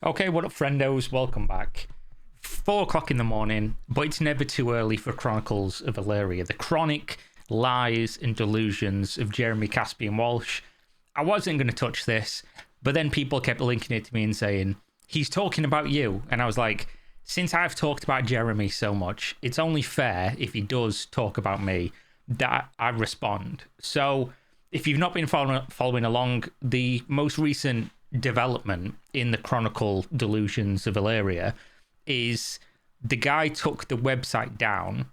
Okay, what up, friendos? Welcome back. 4 o'clock in the morning, but it's never too early for Chronicles of Elyria. The chronic lies and delusions of Jeremy Caspian Walsh. I wasn't going to touch this, but then people kept linking it to me and saying, he's talking about you. And I was like, since I've talked about Jeremy so much, it's only fair if he does talk about me that I respond. So if you've not been following along, the most recent development in the Chronicle Delusions of Elyria is the guy took the website down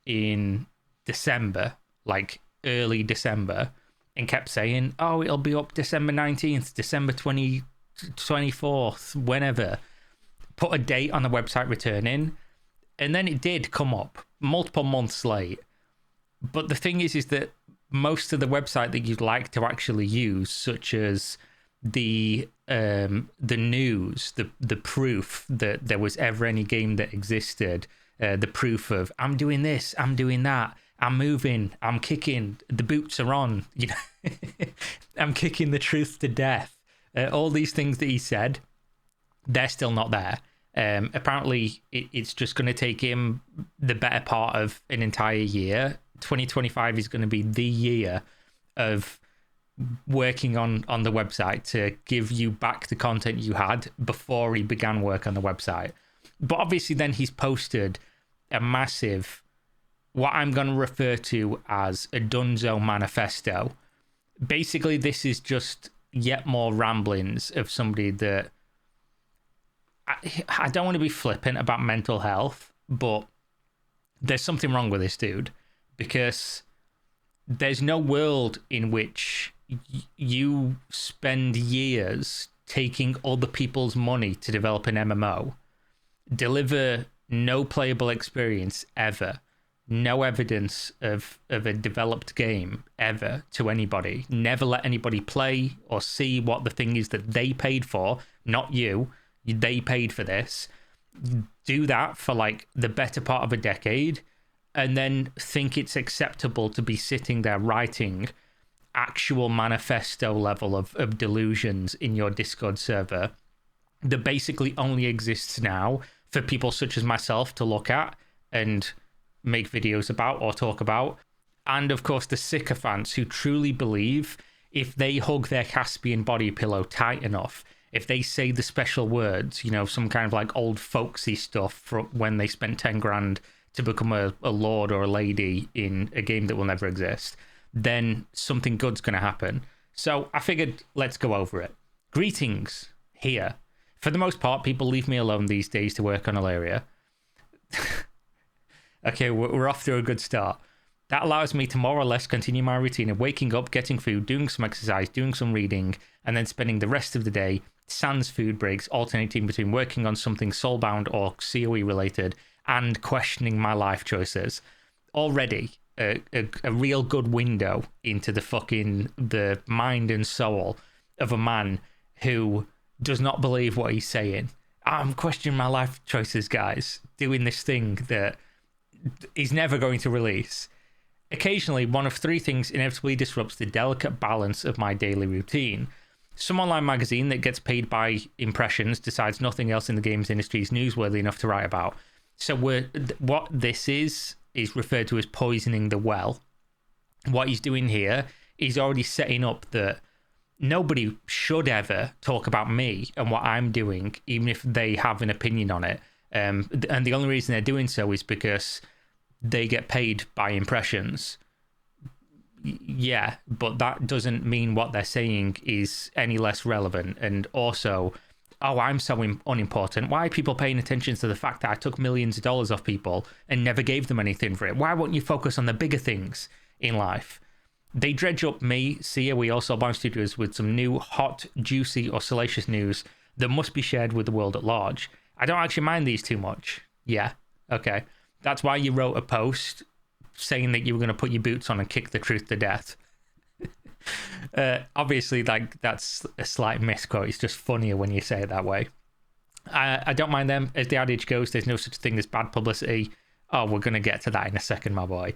in December, like early December, and kept saying, oh, it'll be up December 19th, December 24th, whenever. Put a date on the website returning, and then it did come up multiple months late. But the thing is that most of the website that you'd like to actually use, such as the news, the proof that there was ever any game that existed, the proof of I'm doing this, I'm doing that, I'm moving, I'm kicking, the boots are on, you know, I'm kicking the truth to death. All these things that he said, they're still not there. Apparently, it's just going to take him the better part of an entire year. 2025 is going to be the year of working on the website to give you back the content you had before he began work on the website. But obviously then he's posted a massive, what I'm going to refer to as a Dunzo manifesto. Basically, this is just yet more ramblings of somebody that I don't want to be flippant about mental health, but there's something wrong with this dude, because there's no world in which you spend years taking other people's money to develop an MMO, deliver no playable experience ever, no evidence of a developed game ever to anybody, never let anybody play or see what the thing is that they paid for, not you, they paid for this, do that for like the better part of a decade, and then think it's acceptable to be sitting there writing actual manifesto level of delusions in your Discord server that basically only exists now for people such as myself to look at and make videos about or talk about. And of course, the sycophants who truly believe if they hug their Caspian body pillow tight enough, if they say the special words, you know, some kind of like old folksy stuff from when they spent 10 grand to become a lord or a lady in a game that will never exist, then something good's going to happen. So I figured, let's go over it. Greetings here. For the most part, people leave me alone these days to work on Elyria. Okay, we're off to a good start. That allows me to more or less continue my routine of waking up, getting food, doing some exercise, doing some reading, and then spending the rest of the day sans food breaks, alternating between working on something soulbound or COE related and questioning my life choices. Already a real good window into the mind and soul of a man who does not believe what he's saying. I'm questioning my life choices, guys, doing this thing that he's never going to release. Occasionally, one of three things inevitably disrupts the delicate balance of my daily routine. Some online magazine that gets paid by impressions decides nothing else in the games industry is newsworthy enough to write about. So what this is referred to as poisoning the well. What he's doing here is already setting up that nobody should ever talk about me and what I'm doing, even if they have an opinion on it. And the only reason they're doing so is because they get paid by impressions. Yeah, but that doesn't mean what they're saying is any less relevant. And also, oh, I'm so unimportant. Why are people paying attention to the fact that I took millions of dollars off people and never gave them anything for it? Why won't you focus on the bigger things in life? They dredge up me, Sia, We Also Bomb Studios with some new, hot, juicy, or salacious news that must be shared with the world at large. I don't actually mind these too much. Yeah, okay. That's why you wrote a post saying that you were going to put your boots on and kick the truth to death. Obviously, like, that's a slight misquote. It's just funnier when you say it that way. I don't mind them. As the adage goes, there's no such thing as bad publicity. Oh, we're going to get to that in a second, my boy.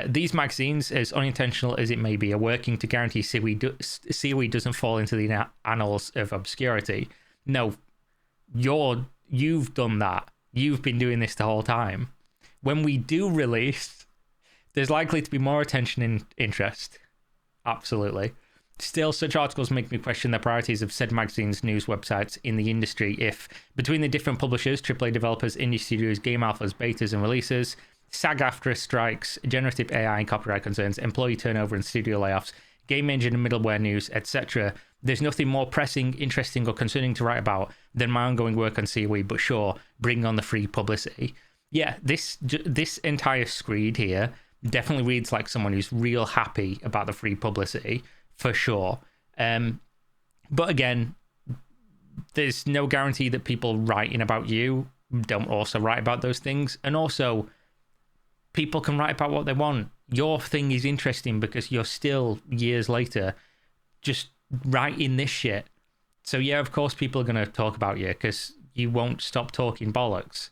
These magazines, as unintentional as it may be, are working to guarantee COE doesn't fall into the annals of obscurity. No, you've done that. You've been doing this the whole time. When we do release, there's likely to be more attention and interest. Absolutely. Still, such articles make me question the priorities of said magazines, news websites in the industry if, between the different publishers, AAA developers, indie studios, game alphas, betas and releases, SAG-AFTRA strikes, generative AI and copyright concerns, employee turnover and studio layoffs, game engine and middleware news, etc., there's nothing more pressing, interesting or concerning to write about than my ongoing work on COE, but sure, bring on the free publicity. Yeah, this entire screed here definitely reads like someone who's real happy about the free publicity, for sure. But again, there's no guarantee that people writing about you don't also write about those things. And also, people can write about what they want. Your thing is interesting because you're still, years later, just writing this shit. So yeah, of course people are going to talk about you because you won't stop talking bollocks.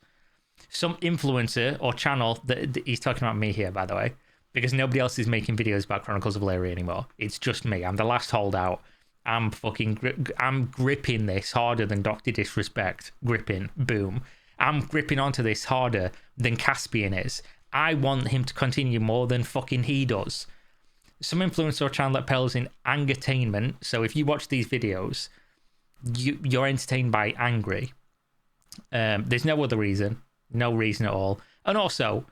Some influencer or channel, that he's talking about me here, by the way, because nobody else is making videos about Chronicles of Elyria anymore. It's just me. I'm the last holdout. I'm gripping this harder than Dr. Disrespect. Gripping. Boom. I'm gripping onto this harder than Caspian is. I want him to continue more than fucking he does. Some influencer or channel that peddles in angertainment. So if you watch these videos, you're entertained by angry. There's no other reason. No reason at all. And also,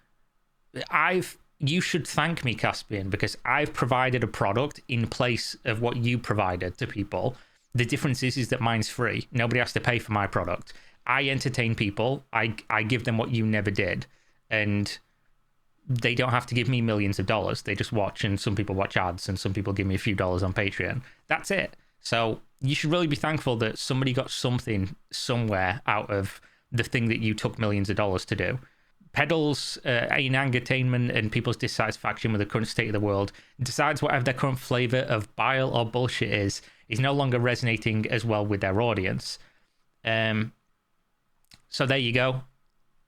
you should thank me, Caspian, because I've provided a product in place of what you provided to people. The difference is that mine's free. Nobody has to pay for my product. I entertain people. I give them what you never did. And they don't have to give me millions of dollars. They just watch, and some people watch ads, and some people give me a few dollars on Patreon. That's it. So you should really be thankful that somebody got something somewhere out of the thing that you took millions of dollars to do. Peddles in angertainment and people's dissatisfaction with the current state of the world, decides whatever their current flavour of bile or bullshit is no longer resonating as well with their audience. So there you go.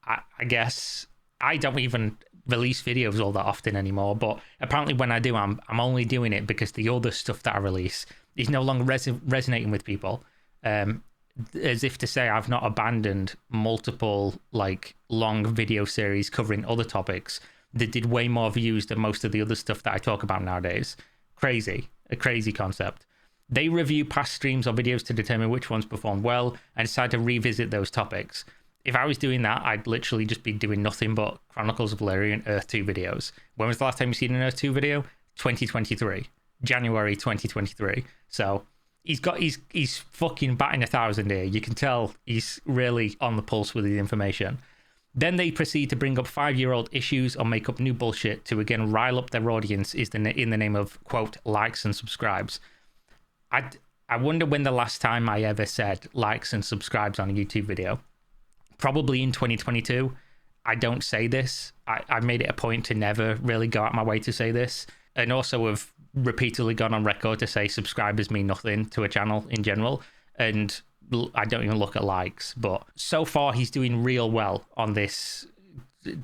I guess I don't even release videos all that often anymore, but apparently when I do, I'm only doing it because the other stuff that I release is no longer resonating with people. As if to say I've not abandoned multiple like long video series covering other topics that did way more views than most of the other stuff that I talk about nowadays. A crazy concept. They review past streams or videos to determine which ones performed well and decide to revisit those topics. If I was doing that, I'd literally just be doing nothing but Chronicles of Elyria and Earth 2 videos. When was the last time you seen an Earth 2 video? 2023. January 2023. So he's fucking batting 1,000 here. You can tell he's really on the pulse with the information. Then they proceed to bring up 5-year-old issues or make up new bullshit to again rile up their audience in the name of, quote, likes and subscribes. I wonder when the last time I ever said likes and subscribes on a YouTube video. Probably in 2022. I don't say this. I've made it a point to never really go out my way to say this. And also have repeatedly gone on record to say subscribers mean nothing to a channel in general, and I don't even look at likes. But so far he's doing real well on this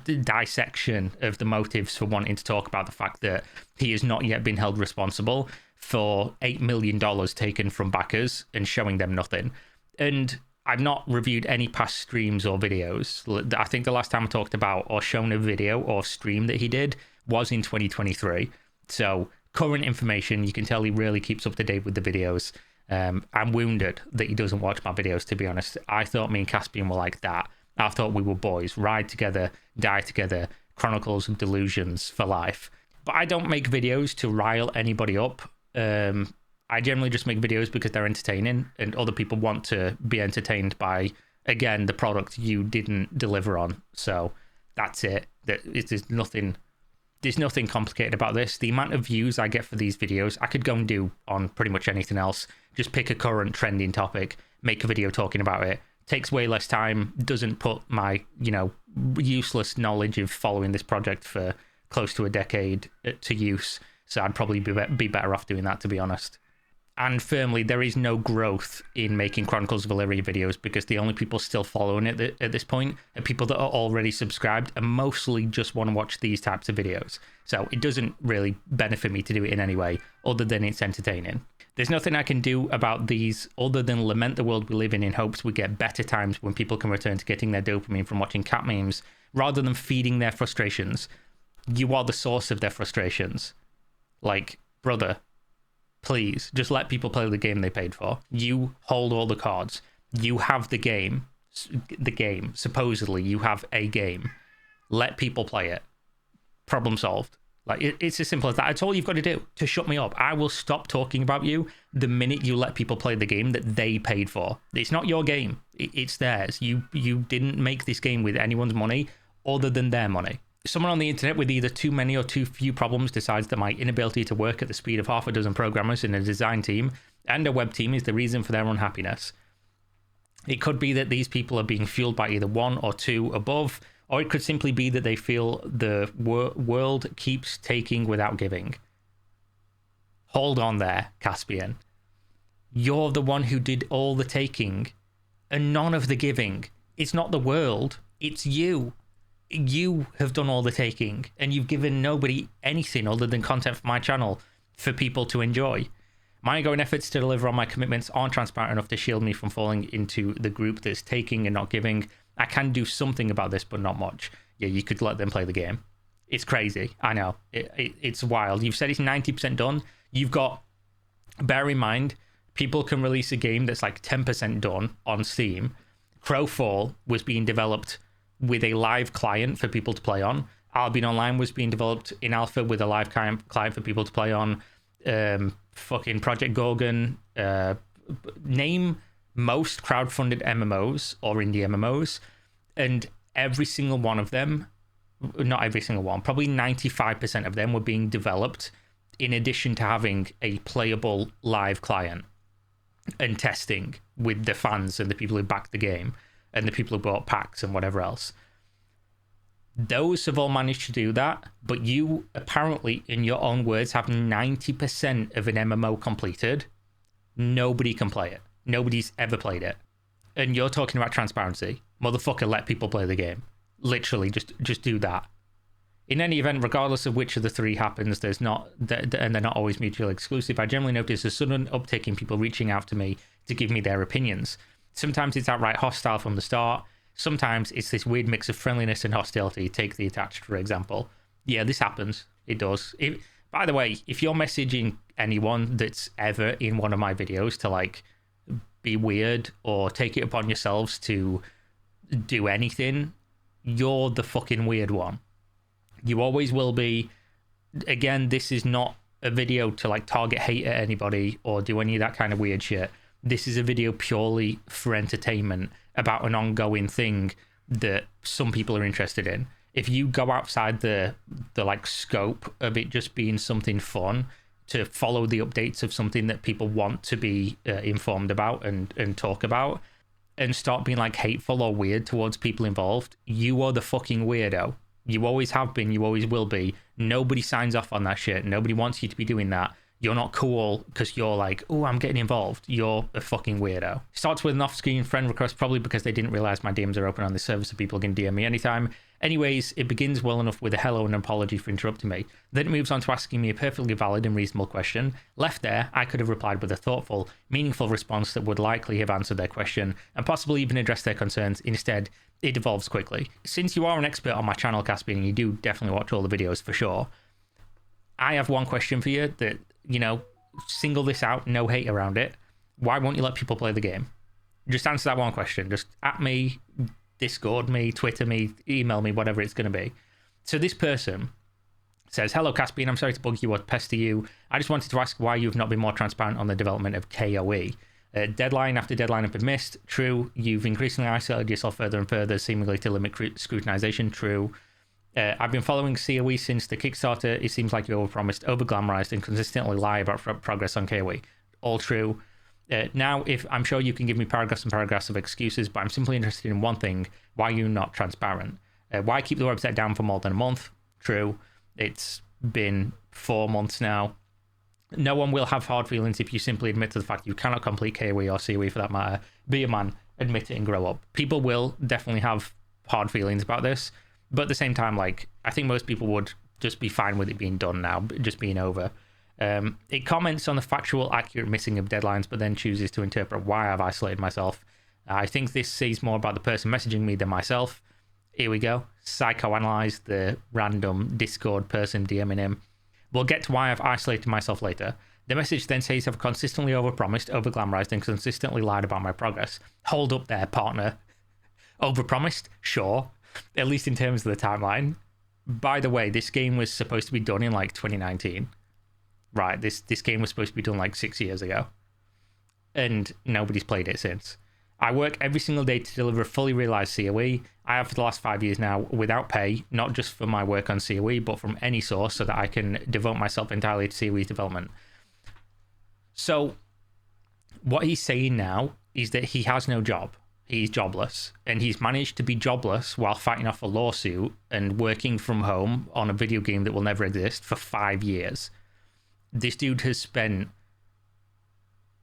dissection of the motives for wanting to talk about the fact that he has not yet been held responsible for $8 million taken from backers and showing them nothing. And I've not reviewed any past streams or videos. I think the last time I talked about or shown a video or stream that he did was in 2023. So current information, you can tell he really keeps up to date with the videos. I'm wounded that he doesn't watch my videos, to be honest. I thought me and Caspian were like that. I thought we were boys, ride together, die together, Chronicles of Delusions for life. But I don't make videos to rile anybody up. I generally just make videos because they're entertaining and other people want to be entertained by, again, the product you didn't deliver on. So that's it. There's nothing complicated about this. The amount of views I get for these videos, I could go and do on pretty much anything else. Just pick a current trending topic, make a video talking about it. Takes way less time, doesn't put my, useless knowledge of following this project for close to a decade to use. So I'd probably be better off doing that, to be honest. And firmly, there is no growth in making Chronicles of Elyria videos because the only people still following it at this point are people that are already subscribed and mostly just want to watch these types of videos. So it doesn't really benefit me to do it in any way other than it's entertaining. There's nothing I can do about these other than lament the world we live in hopes we get better times when people can return to getting their dopamine from watching cat memes rather than feeding their frustrations. You are the source of their frustrations. Like, brother, please, just let people play the game they paid for. You hold all the cards. You have the game. Supposedly, you have a game. Let people play it. Problem solved. Like, it's as simple as that. It's all you've got to do to shut me up. I will stop talking about you the minute you let people play the game that they paid for. It's not your game. It's theirs. You didn't make this game with anyone's money other than their money. Someone on the internet with either too many or too few problems decides that my inability to work at the speed of half a dozen programmers in a design team and a web team is the reason for their unhappiness. It could be that these people are being fueled by either one or two above, or it could simply be that they feel the world keeps taking without giving. Hold on there, Caspian. You're the one who did all the taking and none of the giving. It's not the world, it's you. You have done all the taking and you've given nobody anything other than content for my channel for people to enjoy. My ongoing efforts to deliver on my commitments aren't transparent enough to shield me from falling into the group that's taking and not giving. I can do something about this, but not much. Yeah, you could let them play the game. It's crazy. I know. It's wild. You've said it's 90% done. You've got... Bear in mind, people can release a game that's like 10% done on Steam. Crowfall was being developed with a live client for people to play on. Albion Online was being developed in alpha with a live client for people to play on. Fucking Project Gorgon. Name most crowdfunded MMOs or indie MMOs, and every single one of them, not every single one, probably 95% of them were being developed in addition to having a playable live client and testing with the fans and the people who backed the game and the people who bought packs and whatever else. Those have all managed to do that, but you apparently, in your own words, have 90% of an MMO completed. Nobody can play it. Nobody's ever played it. And you're talking about transparency. Motherfucker, let people play the game. Literally, just do that. In any event, regardless of which of the three happens, there's not, and they're not always mutually exclusive, I generally notice a sudden uptick in people reaching out to me to give me their opinions. Sometimes it's outright hostile from the start. Sometimes it's this weird mix of friendliness and hostility. Take The Attached, for example. Yeah, this happens. It does. By the way, if you're messaging anyone that's ever in one of my videos to, like, be weird or take it upon yourselves to do anything, you're the fucking weird one. You always will be. Again, this is not a video to, like, target hate at anybody or do any of that kind of weird shit. This is a video purely for entertainment about an ongoing thing that some people are interested in. If you go outside the like scope of it just being something fun to follow the updates of something that people want to be informed about and talk about, and start being like hateful or weird towards people involved, you are the fucking weirdo. You always have been, you always will be. Nobody signs off on that shit. Nobody wants you to be doing that. You're not cool because you're like, oh, I'm getting involved. You're a fucking weirdo. Starts with an off-screen friend request, probably because they didn't realize my DMs are open on this service so people can DM me anytime. Anyways, it begins well enough with a hello and an apology for interrupting me. Then it moves on to asking me a perfectly valid and reasonable question. Left there, I could have replied with a thoughtful, meaningful response that would likely have answered their question and possibly even addressed their concerns. Instead, it devolves quickly. Since you are an expert on my channel, Caspian, and you do definitely watch all the videos for sure, I have one question for you that, you know, single this out, no hate around it. Why won't you let people play the game? Just answer that one question. Just at me, Discord me, Twitter me, email me, whatever it's going to be. So this person says, hello, Caspian, I'm sorry to bug you or pester you. I just wanted to ask why you've not been more transparent on the development of KOE. Deadline after deadline have been missed. True. You've increasingly isolated yourself further and further, seemingly to limit scrutinization. True. I've been following COE since the Kickstarter. It seems like you overpromised, overglamorized, and consistently lie about progress on KOE. All true. Now, if I'm sure you can give me paragraphs and paragraphs of excuses, but I'm simply interested in one thing. Why are you not transparent? Why keep the website down for more than a month? True. It's been 4 months now. No one will have hard feelings if you simply admit to the fact you cannot complete KOE or COE for that matter. Be a man, admit it and grow up. People will definitely have hard feelings about this, but at the same time, like, I think most people would just be fine with it being done now, just being over. It comments on the factual, accurate missing of deadlines, but then chooses to interpret why I've isolated myself. I think this says more about the person messaging me than myself. Here we go. Psychoanalyze the random Discord person DMing him. We'll get to why I've isolated myself later. The message then says I've consistently overpromised, overglamorized, and consistently lied about my progress. Hold up there, partner. Overpromised? Sure. At least in terms of the timeline. By the way, this game was supposed to be done in like 2019. Right, this game was supposed to be done like 6 years ago. And nobody's played it since. I work every single day to deliver a fully realized COE. I have for the last 5 years now without pay, not just for my work on COE, but from any source so that I can devote myself entirely to COE's development. So what he's saying now is that he has no job. He's jobless, and he's managed to be jobless while fighting off a lawsuit and working from home on a video game that will never exist for 5 years. This dude has spent,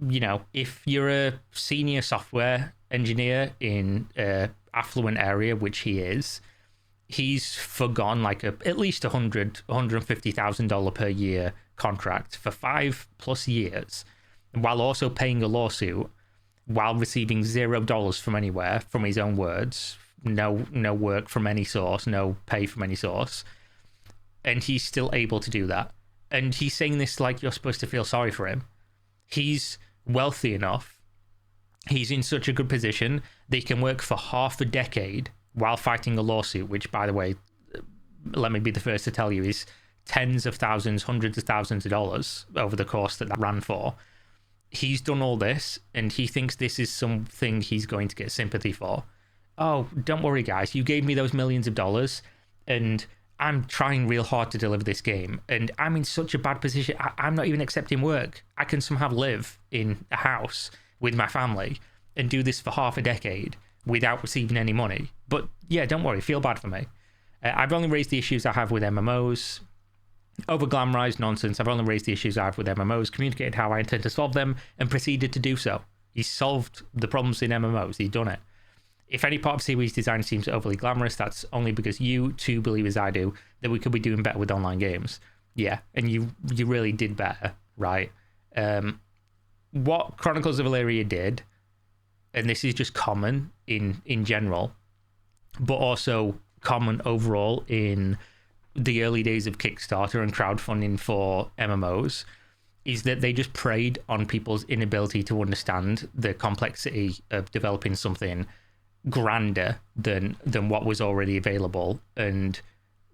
you know, if you're a senior software engineer in an affluent area, which he is, he's forgone like at least $150,000 per year contract for 5+ years, while also paying a lawsuit, while receiving $0 from anywhere, from his own words, no work from any source, no pay from any source, and he's still able to do that. And he's saying this like you're supposed to feel sorry for him. He's wealthy enough, he's in such a good position that he can work for half a decade while fighting a lawsuit, which, by the way, let me be the first to tell you, is tens of thousands, hundreds of thousands of dollars over the course that ran for. He's done all this, and he thinks this is something he's going to get sympathy for. Oh, don't worry, guys. You gave me those millions of dollars, and I'm trying real hard to deliver this game, and I'm in such a bad position. I'm not even accepting work. I can somehow live in a house with my family and do this for half a decade without receiving any money. But yeah, don't worry. Feel bad for me. I've only raised the issues I have with MMOs. Over-glamorized nonsense. I've only raised the issues I have with MMOs, communicated how I intend to solve them, and proceeded to do so. He's solved the problems in MMOs. He's done it. If any part of CWE's design seems overly glamorous, that's only because you too believe, as I do, that we could be doing better with online games. Yeah, and you really did better, right? What Chronicles of Elyria did, and this is just common in general, but also common overall in the early days of Kickstarter and crowdfunding for MMOs, is that they just preyed on people's inability to understand the complexity of developing something grander than what was already available and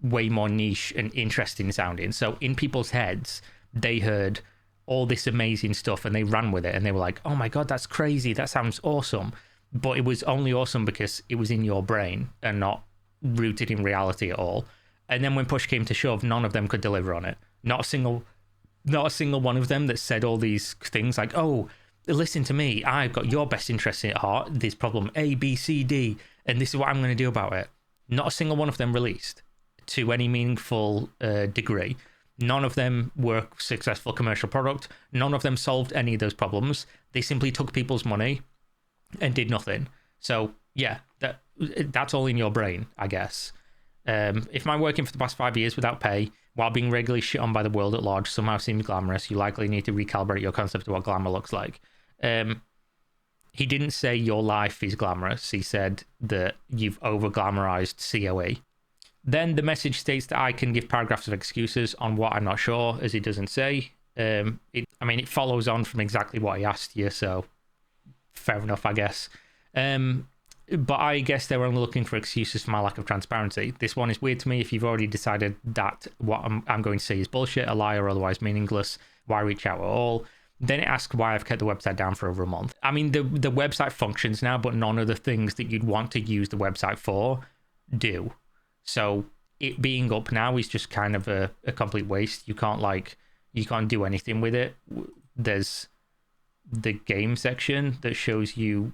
way more niche and interesting sounding. So in people's heads, they heard all this amazing stuff and they ran with it, and they were like, oh my god, that's crazy, that sounds awesome. But it was only awesome because it was in your brain and not rooted in reality at all. And then when push came to shove, none of them could deliver on it. Not a single one of them that said all these things like, oh, listen to me, I've got your best interests at heart, there's problem A, B, C, D, and this is what I'm going to do about it. Not a single one of them released to any meaningful degree. None of them were a successful commercial product. None of them solved any of those problems. They simply took people's money and did nothing. So yeah, that's all in your brain, I guess. If my working for the past 5 years without pay, while being regularly shit on by the world at large, somehow seems glamorous, you likely need to recalibrate your concept of what glamour looks like. He didn't say your life is glamorous. He said that you've over-glamorized COE. Then the message states that I can give paragraphs of excuses on what I'm not sure, as it doesn't say. It follows on from exactly what he asked you, so fair enough, I guess. But I guess they were only looking for excuses for my lack of transparency. This one is weird to me. If you've already decided that what I'm going to say is bullshit, a lie, or otherwise meaningless, why reach out at all? Then it asks why I've kept the website down for over a month. I mean, the website functions now, but none of the things that you'd want to use the website for do. So it being up now is just kind of a complete waste. You can't do anything with it. There's the game section that shows you,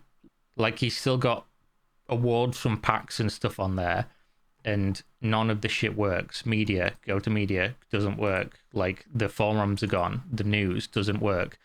like, he's still got awards from packs and stuff on there, and none of the shit works. Media, go to media, doesn't work. Like, the forums are gone, the news doesn't work.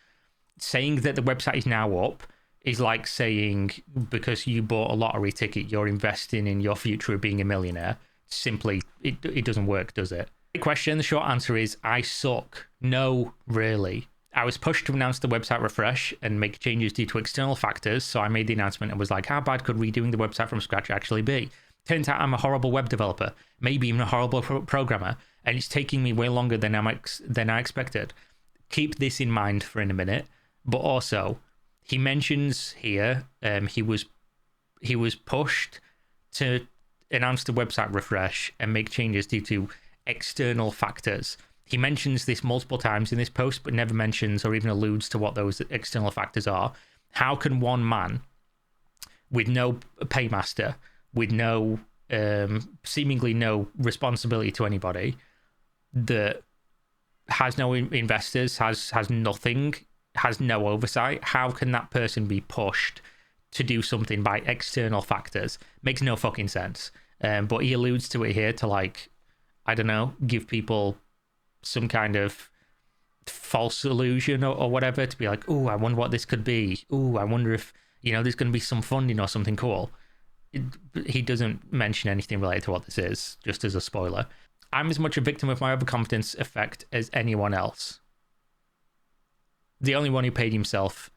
Saying that the website is now up is like saying because you bought a lottery ticket, you're investing in your future of being a millionaire. Simply, it doesn't work, does it? Great question. The short answer is I suck. No, really. I was pushed to announce the website refresh and make changes due to external factors, so I made the announcement and was like, how bad could redoing the website from scratch actually be? Turns out I'm a horrible web developer, maybe even a horrible programmer, and it's taking me way longer than I expected. Keep this in mind for in a minute, but also, he mentions here he was pushed to announce the website refresh and make changes due to external factors. He mentions this multiple times in this post, but never mentions or even alludes to what those external factors are. How can one man with no paymaster, with no seemingly no responsibility to anybody, that has no investors, has nothing, has no oversight, how can that person be pushed to do something by external factors? Makes no fucking sense. But he alludes to it here to, like, I don't know, give people some kind of false illusion or whatever, to be like, oh, I wonder what this could be. Oh, I wonder if, there's going to be some funding or something cool. He doesn't mention anything related to what this is, just as a spoiler. I'm as much a victim of my overconfidence effect as anyone else. The only one who paid himself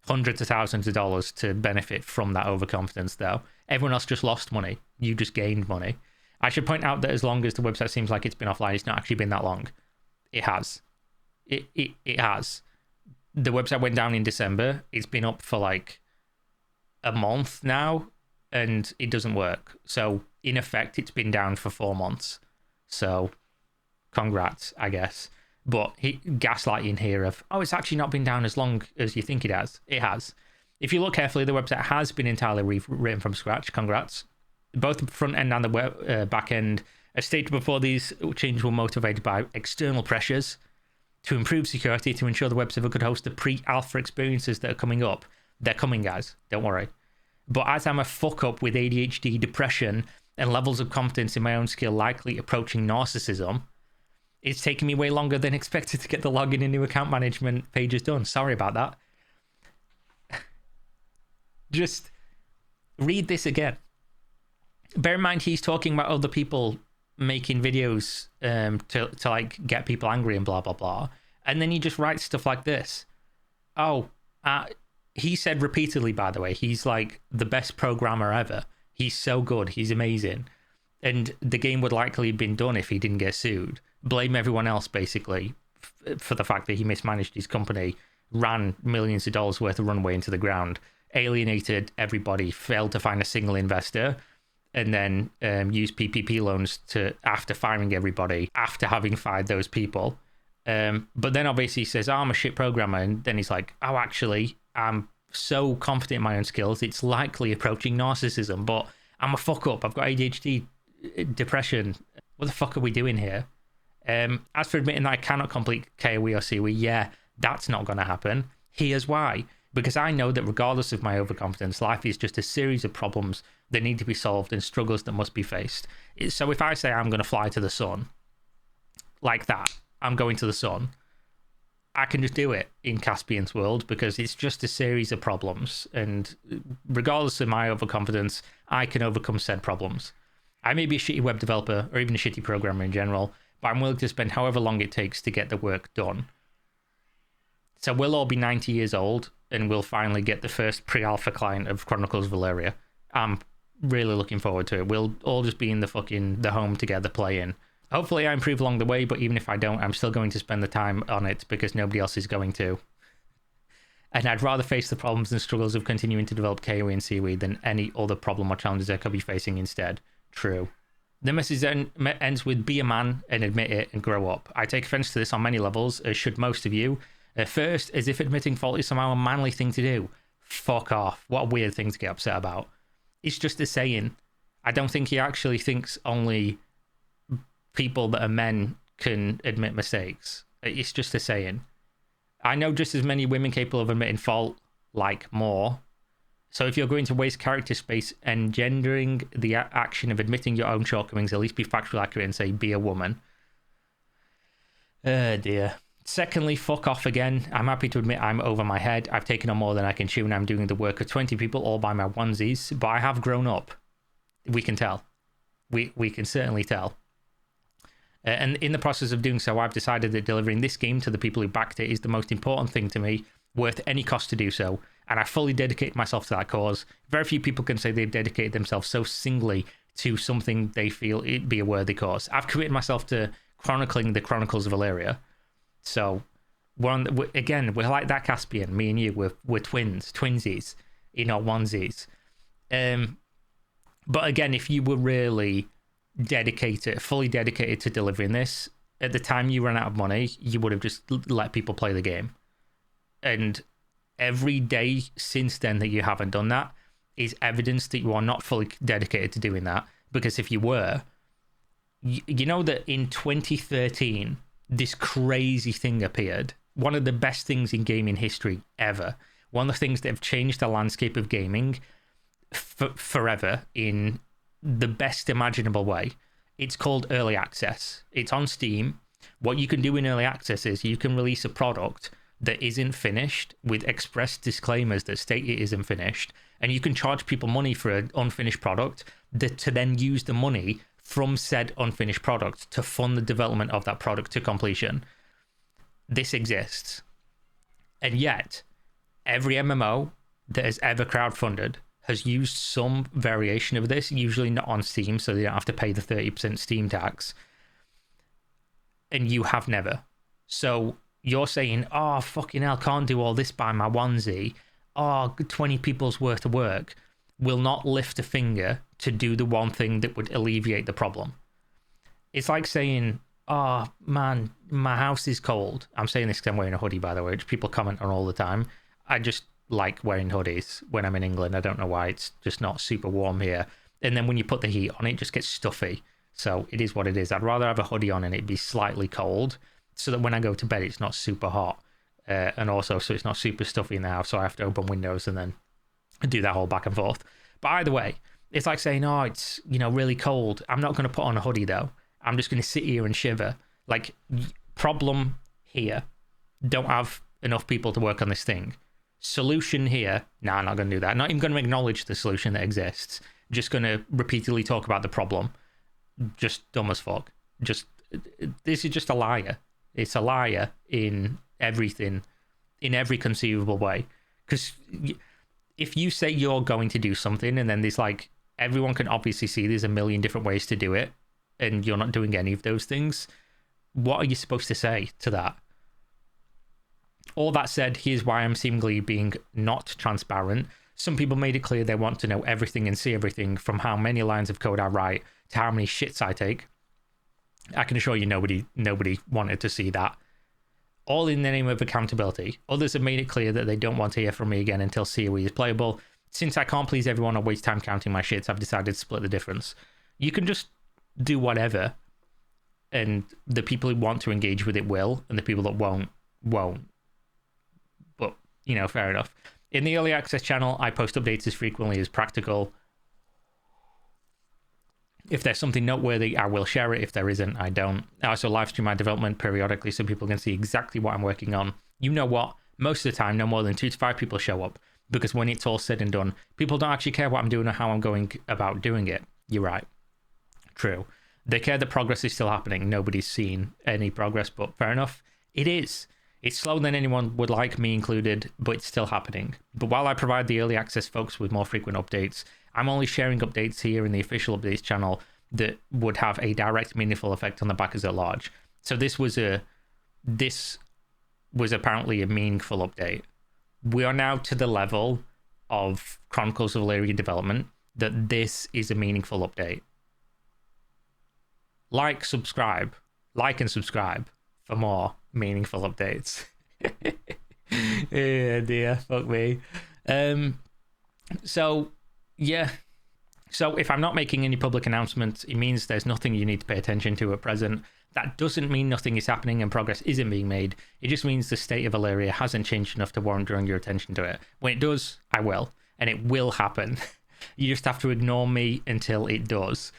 hundreds of thousands of dollars to benefit from that overconfidence, though. Everyone else just lost money. You just gained money. I should point out that as long as the website seems like it's been offline, it's not actually been that long. It has. It has. The website went down in December. It's been up for like a month now, and it doesn't work. So, in effect, it's been down for 4 months. So, congrats, I guess. But gaslighting here of, it's actually not been down as long as you think it has. It has. If you look carefully, the website has been entirely rewritten from scratch. Congrats. Both the front end and the back end, as stated before, these changes were motivated by external pressures to improve security, to ensure the web server could host the pre-alpha experiences that are coming up. They're coming, guys. Don't worry. But as I'm a fuck up with ADHD, depression, and levels of confidence in my own skill likely approaching narcissism, it's taken me way longer than expected to get the login and new account management pages done. Sorry about that. Just read this again. Bear in mind, he's talking about other people making videos to like get people angry and blah, blah, blah. And then he just writes stuff like this. He said repeatedly, by the way, he's like the best programmer ever. He's so good. He's amazing. And the game would likely have been done if he didn't get sued. Blame everyone else, basically, for the fact that he mismanaged his company, ran millions of dollars worth of runway into the ground, alienated everybody, failed to find a single investor, and then used PPP loans after firing everybody, after having fired those people. But then obviously he says, I'm a shit programmer. And then he's like, actually, I'm so confident in my own skills, it's likely approaching narcissism, but I'm a fuck up. I've got ADHD, depression. What the fuck are we doing here? As for admitting that I cannot complete KOE or COE, yeah, that's not going to happen. Here's why. Because I know that regardless of my overconfidence, life is just a series of problems that need to be solved and struggles that must be faced. So if I say I'm going to fly to the sun, like that, I'm going to the sun, I can just do it in Caspian's world because it's just a series of problems. And regardless of my overconfidence, I can overcome said problems. I may be a shitty web developer or even a shitty programmer in general, but I'm willing to spend however long it takes to get the work done. So we'll all be 90 years old and we'll finally get the first pre-alpha client of Chronicles of Elyria. I'm really looking forward to it. We'll all just be in the home together playing. Hopefully I improve along the way, but even if I don't, I'm still going to spend the time on it because nobody else is going to. And I'd rather face the problems and struggles of continuing to develop KOE and COE than any other problem or challenges I could be facing instead. True. The message ends with be a man and admit it and grow up. I take offense to this on many levels, as should most of you. First, as if admitting fault is somehow a manly thing to do. Fuck off. What a weird thing to get upset about. It's just a saying. I don't think he actually thinks only people that are men can admit mistakes. It's just a saying. I know just as many women capable of admitting fault, like more. So if you're going to waste character space engendering the action of admitting your own shortcomings, at least be factually accurate and say, be a woman. Oh dear. Secondly, fuck off again. I'm happy to admit I'm over my head. I've taken on more than I can chew and I'm doing the work of 20 people all by my onesies, but I have grown up. We can tell. We can certainly tell. And in the process of doing so, I've decided that delivering this game to the people who backed it is the most important thing to me, worth any cost to do so, and I fully dedicate myself to that cause. Very few people can say they've dedicated themselves so singly to something they feel it'd be a worthy cause. I've committed myself to chronicling the Chronicles of Elyria, so again, we're like that Caspian, me and you, we're twinsies, in our onesies. But again, if you were really fully dedicated to delivering this, at the time you ran out of money, you would have just let people play the game. And every day since then that you haven't done that is evidence that you are not fully dedicated to doing that. Because if you were, you know that in 2013, this crazy thing appeared. One of the best things in gaming history ever. One of the things that have changed the landscape of gaming forever in the best imaginable way. It's called early access. It's on Steam. What you can do in early access is you can release a product that isn't finished with express disclaimers that state it isn't finished, and you can charge people money for an unfinished product to then use the money from said unfinished product to fund the development of that product to completion. This exists. And yet, every MMO that has ever crowdfunded has used some variation of this, usually not on Steam, so they don't have to pay the 30% Steam tax. And you have never. So you're saying, oh, fucking hell, can't do all this by my onesie. Oh, 20 people's worth of work will not lift a finger to do the one thing that would alleviate the problem. It's like saying, oh, man, my house is cold. I'm saying this because I'm wearing a hoodie, by the way, which people comment on all the time. I just like wearing hoodies when I'm in England. I don't know why. It's just not super warm here. And then when you put the heat on, it just gets stuffy. So it is what it is. I'd rather have a hoodie on and it be slightly cold so that when I go to bed, it's not super hot. And also, so it's not super stuffy in the house. So I have to open windows and then do that whole back and forth. But either way, it's like saying, oh, it's, really cold. I'm not going to put on a hoodie though. I'm just going to sit here and shiver. Like, problem here. Don't have enough people to work on this thing. Solution here. Nah, I'm not going to do that. Not even going to acknowledge the solution that exists. Just going to repeatedly talk about the problem. Just dumb as fuck. This is just a liar. It's a liar in everything, in every conceivable way. Because if you say you're going to do something and then there's like, everyone can obviously see there's a million different ways to do it and you're not doing any of those things, what are you supposed to say to that? All that said, here's why I'm seemingly being not transparent. Some people made it clear they want to know everything and see everything, from how many lines of code I write to how many shits I take. I can assure you nobody wanted to see that. All in the name of accountability. Others have made it clear that they don't want to hear from me again until COE is playable. Since I can't please everyone or waste time counting my shits, I've decided to split the difference. You can just do whatever, and the people who want to engage with it will, and the people that won't. But, fair enough. In the early access channel, I post updates as frequently as practical. If there's something noteworthy, I will share it. If there isn't, I don't. I also live stream my development periodically so people can see exactly what I'm working on. You know what? Most of the time, no more than 2 to 5 people show up, because when it's all said and done, people don't actually care what I'm doing or how I'm going about doing it. You're right. True. They care that progress is still happening. Nobody's seen any progress, but fair enough. It is. It's slower than anyone would like, me included, but it's still happening. But while I provide the early access folks with more frequent updates, I'm only sharing updates here in the official updates channel that would have a direct, meaningful effect on the backers at large. So this was apparently a meaningful update. We are now to the level of Chronicles of Elyria development that this is a meaningful update. Like and subscribe for more meaningful updates. Yeah, dear, fuck me. So if I'm not making any public announcements, it means there's nothing you need to pay attention to at present. That doesn't mean nothing is happening and progress isn't being made. It just means the state of Elyria hasn't changed enough to warrant drawing your attention to it. When it does, I will. and it will happen. You just have to ignore me until it does.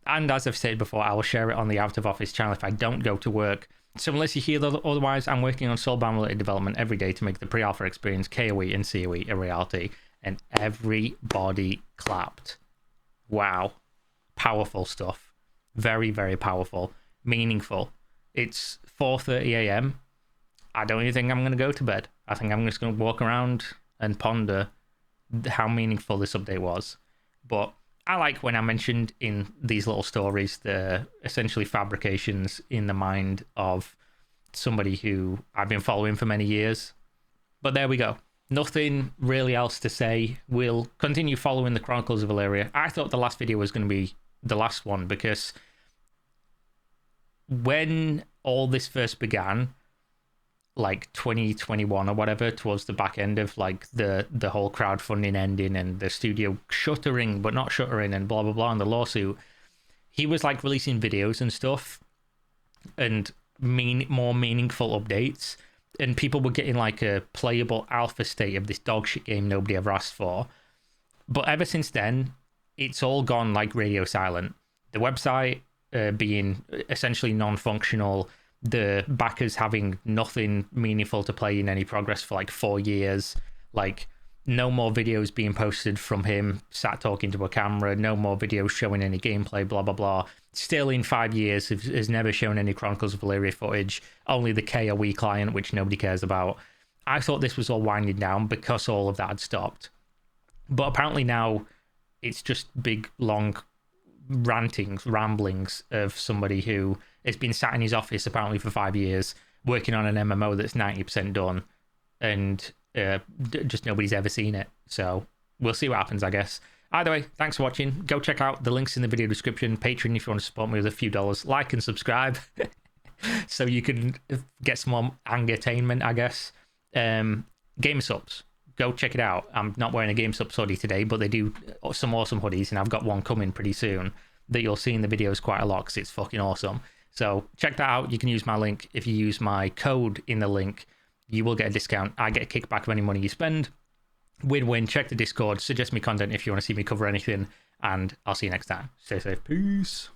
And as I've said before, I will share it on the Out of Office channel if I don't go to work. So unless you hear otherwise, I'm working on Soulbound related development every day to make the pre-alpha experience, KOE and COE, a reality. And everybody clapped. Wow. Powerful stuff. Very, very powerful. Meaningful. It's 4:30 a.m. I don't even think I'm going to go to bed. I think I'm just going to walk around and ponder how meaningful this update was. But I like when I mentioned in these little stories the essentially fabrications in the mind of somebody who I've been following for many years. But there we go. Nothing really else to say. We'll continue following the Chronicles of Elyria. I thought the last video was going to be the last one because when all this first began, like 2021 or whatever, towards the back end of like the whole crowdfunding ending and the studio shuttering but not shuttering and blah blah blah and the lawsuit, he was like releasing videos and stuff and more meaningful updates, and people were getting like a playable alpha state of this dog shit game nobody ever asked for. But ever since then, it's all gone like radio silent. The website being essentially non-functional, the backers having nothing meaningful to play in any progress for like 4 years, like no more videos being posted from him sat talking to a camera, no more videos showing any gameplay, blah blah blah. Still in 5 years has never shown any Chronicles of Elyria footage, only the KOE client, which nobody cares about. I thought this was all winding down because all of that had stopped, but apparently now it's just big long ramblings of somebody who has been sat in his office apparently for 5 years working on an MMO that's 90% done, and just nobody's ever seen it. So we'll see what happens, I guess. Either way, thanks for watching. Go check out the links in the video description. Patreon if you want to support me with a few dollars. Like and subscribe so you can get some more entertainment, I guess. Game Subs, go check it out. I'm not wearing a Game Subs hoodie today, but they do some awesome hoodies, and I've got one coming pretty soon that you'll see in the videos quite a lot because it's fucking awesome. So check that out. You can use my link. If you use my code in the link, you will get a discount. I get a kickback of any money you spend. Win-win. Check the Discord. Suggest me content if you want to see me cover anything. And I'll see you next time. Stay safe. Peace.